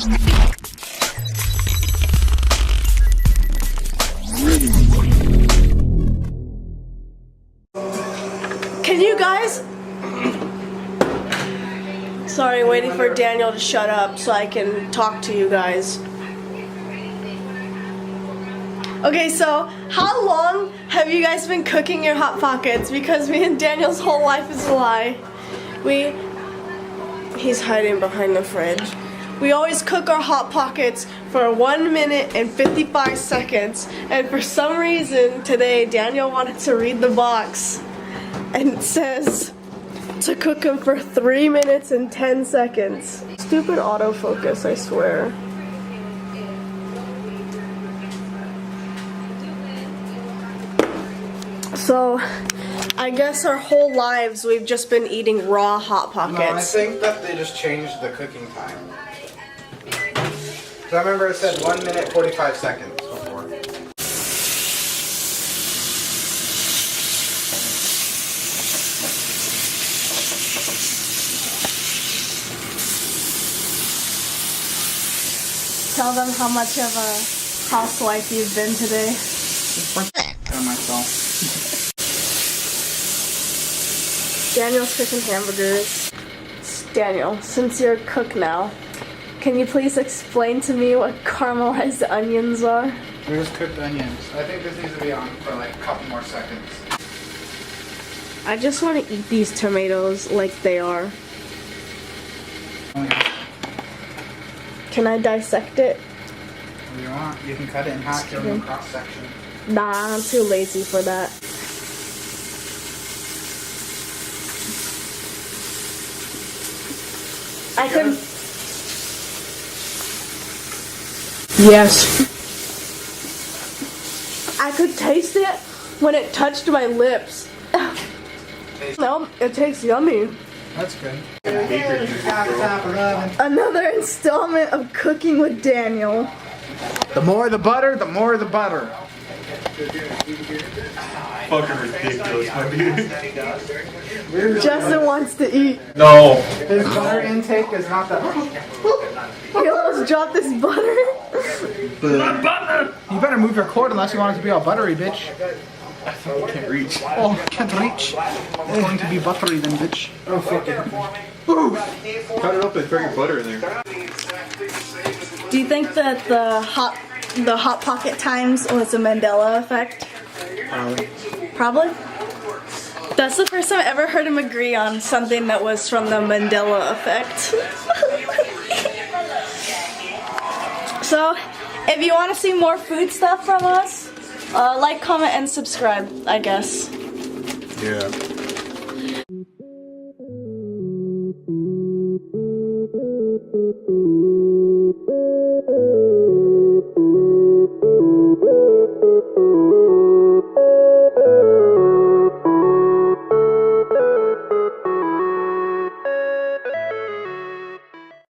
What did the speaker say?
Can you guys? Sorry, waiting for Daniel to shut up so I can talk to you guys. Okay, so how long have you guys been cooking your Hot Pockets? Because me and Daniel's whole life is a lie. He's hiding behind the fridge. We always cook our Hot Pockets for 1 minute and 55 seconds. And for some reason today, Daniel wanted to read the box. And it says to cook them for 3 minutes and 10 seconds. Stupid autofocus, I swear. So, I guess our whole lives we've just been eating raw Hot Pockets. No, I think that they just changed the cooking time. So I remember it said 1 minute 45 seconds before. Tell them how much of a housewife you've been today. On myself. Daniel's cooking hamburgers. Daniel, since you're a cook now, can you please explain to me what caramelized onions are? They're just cooked onions. I think this needs to be on for like a couple more seconds. I just want to eat these tomatoes like they are. Oh, yeah. Can I dissect it? If you want, you can cut it in half, give them a cross section. Nah, I'm too lazy for that. I can. Yes. I could taste it when it touched my lips. No, it tastes yummy. That's good. Another installment of Cooking with Daniel. The more the butter, the more the butter. Fucking ridiculous, my dude. Justin wants to eat. No. His butter intake is not that. He almost dropped his butter. You better move your cord unless you want it to be all buttery, bitch. I can't reach. Oh, can't reach. It's going to be buttery then, bitch. Oh, fuck it. Cut it up and throw your butter in there. Do you think that the Hot Pocket times was a Mandela effect? Probably. That's the first time I ever heard him agree on something that was from the Mandela effect. So, if you want to see more food stuff from us, like, comment, and subscribe, I guess. Yeah.